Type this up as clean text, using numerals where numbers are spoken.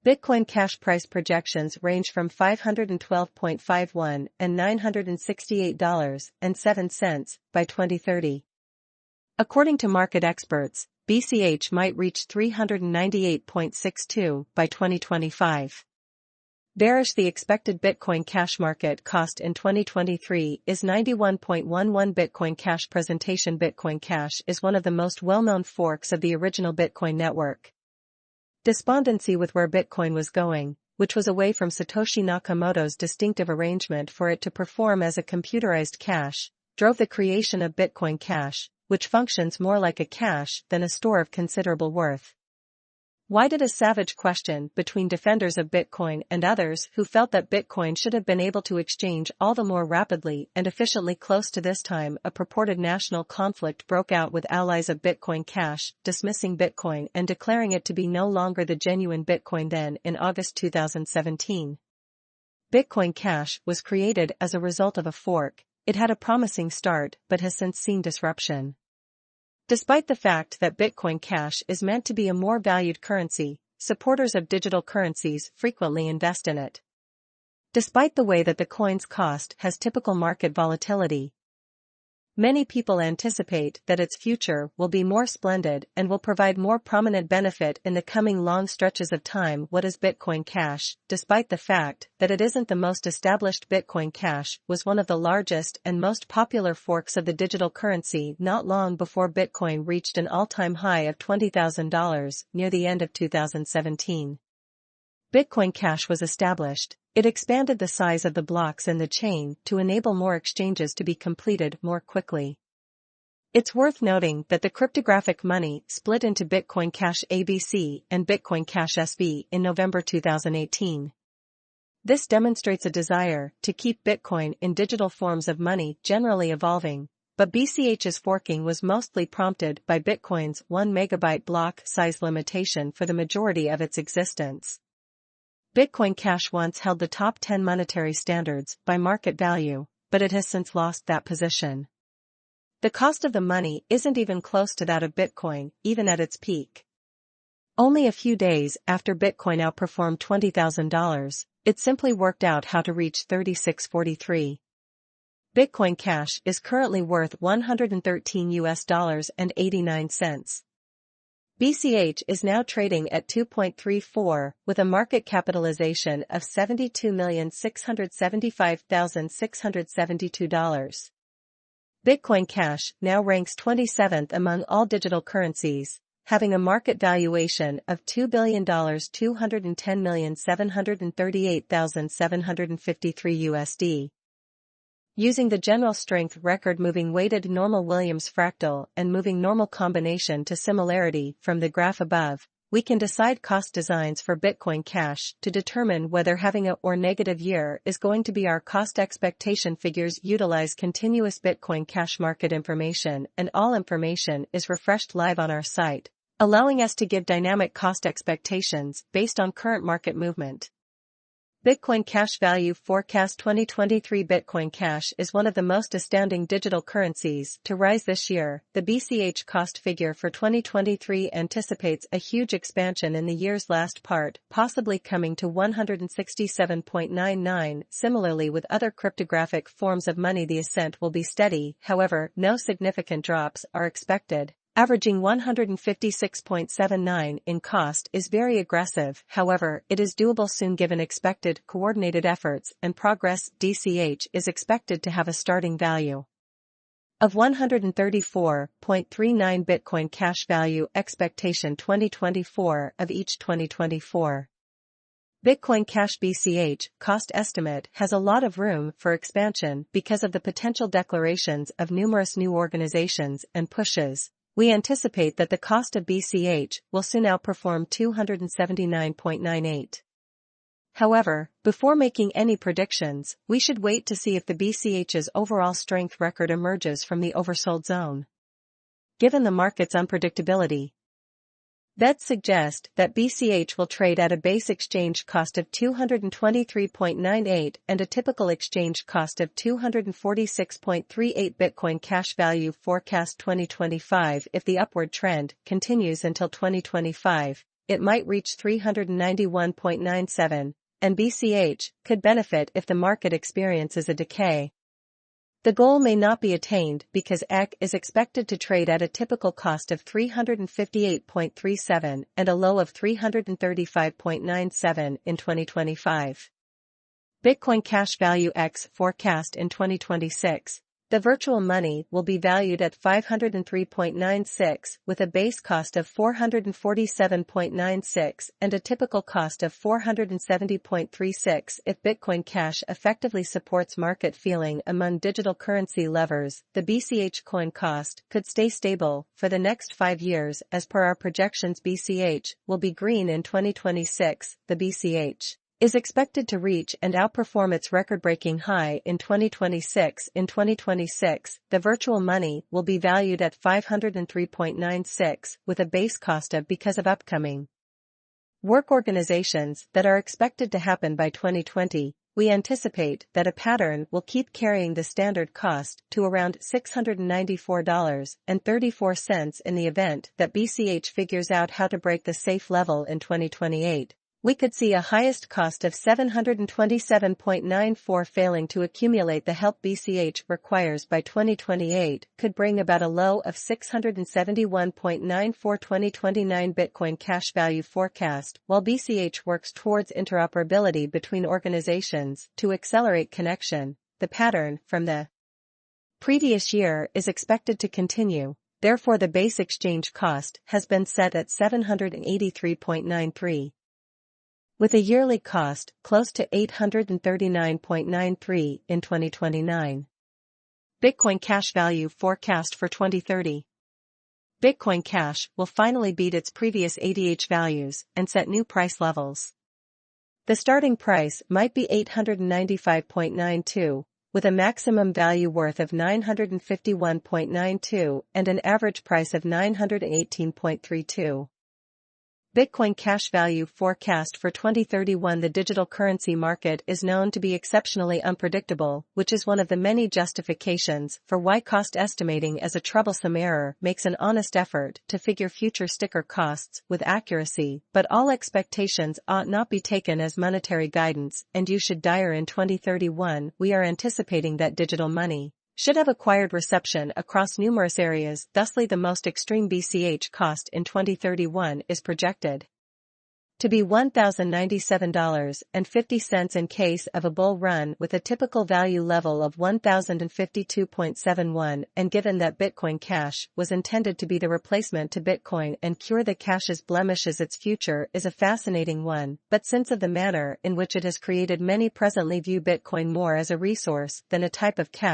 Bitcoin Cash price projections range from $512.51 and $968.07 by 2030. According to market experts, BCH might reach $398.62 by 2025. Bearish. The expected Bitcoin Cash market cost in 2023 is 91.11 Bitcoin Cash presentation. Bitcoin Cash is one of the most well-known forks of the original Bitcoin network. Despondency with where Bitcoin was going, which was away from Satoshi Nakamoto's distinctive arrangement for it to perform as a computerized cash, drove the creation of Bitcoin Cash, which functions more like a cache than a store of considerable worth. Why did a savage question between defenders of Bitcoin and others who felt that Bitcoin should have been able to exchange all the more rapidly and efficiently? Close to this time, a purported national conflict broke out with allies of Bitcoin Cash dismissing Bitcoin and declaring it to be no longer the genuine Bitcoin. Then, in August 2017, Bitcoin Cash was created as a result of a fork. It had a promising start but has since seen disruption. Despite the fact that Bitcoin Cash is meant to be a more valued currency, supporters of digital currencies frequently invest in it. Despite the way that the coin's cost has typical market volatility, many people anticipate that its future will be more splendid and will provide more prominent benefit in the coming long stretches of time. What is Bitcoin Cash? Despite the fact that it isn't the most established, Bitcoin Cash was one of the largest and most popular forks of the digital currency not long before Bitcoin reached an all-time high of $20,000 near the end of 2017. Bitcoin Cash was established. It expanded the size of the blocks in the chain to enable more exchanges to be completed more quickly. It's worth noting that the cryptographic money split into Bitcoin Cash ABC and Bitcoin Cash SV in November 2018. This demonstrates a desire to keep Bitcoin in digital forms of money generally evolving, but BCH's forking was mostly prompted by Bitcoin's 1 megabyte block size limitation for the majority of its existence. Bitcoin Cash once held the top 10 monetary standards by market value, but it has since lost that position. The cost of the money isn't even close to that of Bitcoin, even at its peak. Only a few days after Bitcoin outperformed $20,000, it simply worked out how to reach $36.43. Bitcoin Cash is currently worth $113.89. BCH is now trading at 2.34 with a market capitalization of $72,675,672. Bitcoin Cash now ranks 27th among all digital currencies, having a market valuation of $2,210,738,753 USD. Using the general strength record moving weighted normal Williams fractal and moving normal combination to similarity from the graph above, we can decide cost designs for Bitcoin Cash to determine whether having a or negative year is going to be our cost expectation. Figures utilize continuous Bitcoin Cash market information, and all information is refreshed live on our site, allowing us to give dynamic cost expectations based on current market movement. Bitcoin Cash Value Forecast 2023. Bitcoin Cash is one of the most astounding digital currencies to rise this year. The BCH cost figure for 2023 anticipates a huge expansion in the year's last part, possibly coming to 167.99. Similarly with other cryptographic forms of money, the ascent will be steady, however, no significant drops are expected. Averaging 156.79 in cost is very aggressive, however, it is doable soon given expected coordinated efforts and progress. BCH is expected to have a starting value of 134.39 Bitcoin Cash value expectation 2024 of each 2024. Bitcoin Cash BCH cost estimate has a lot of room for expansion because of the potential declarations of numerous new organizations and pushes. We anticipate that the cost of BCH will soon outperform 279.98. However, before making any predictions, we should wait to see if the BCH's overall strength record emerges from the oversold zone. Given the market's unpredictability, bets suggest that BCH will trade at a base exchange cost of 223.98 and a typical exchange cost of 246.38. Bitcoin Cash Value Forecast 2025. If the upward trend continues until 2025, it might reach 391.97, and BCH could benefit if the market experiences a decay. The goal may not be attained because ETH is expected to trade at a typical cost of 358.37 and a low of 335.97 in 2025. Bitcoin Cash Value X forecast in 2026. The virtual money will be valued at 503.96 with a base cost of 447.96 and a typical cost of 470.36. If Bitcoin Cash effectively supports market feeling among digital currency levers, the BCH coin cost could stay stable for the next 5 years. As per our projections, BCH will be green in 2026. The BCH is expected to reach and outperform its record-breaking high in 2026. In 2026, the virtual money will be valued at 503.96 with a base cost of because of upcoming work organizations that are expected to happen by 2020. We anticipate that a pattern will keep carrying the standard cost to around $694.34 in the event that BCH figures out how to break the safe level in 2028. We could see a highest cost of $727.94. Failing to accumulate the help BCH requires by 2028 could bring about a low of $671.94. 2029 Bitcoin Cash Value Forecast. While BCH works towards interoperability between organizations to accelerate connection, the pattern from the previous year is expected to continue. Therefore, the base exchange cost has been set at $783.93. with a yearly cost close to $839.93 in 2029. Bitcoin Cash Value Forecast for 2030. Bitcoin Cash will finally beat its previous ADH values and set new price levels. The starting price might be $895.92, with a maximum value worth of $951.92 and an average price of $918.32. Bitcoin Cash Value Forecast for 2031. The digital currency market is known to be exceptionally unpredictable, which is one of the many justifications for why cost estimating as a troublesome error makes an honest effort to figure future sticker costs with accuracy, but all expectations ought not be taken as monetary guidance, and you should dire. In 2031, we are anticipating that digital money should have acquired reception across numerous areas. Thusly, the most extreme BCH cost in 2031 is projected to be $1,097.50 in case of a bull run, with a typical value level of $1,052.71, and given that Bitcoin Cash was intended to be the replacement to Bitcoin and cure the Cash's blemishes, its future is a fascinating one, but since of the manner in which it has created, many presently view Bitcoin more as a resource than a type of cash.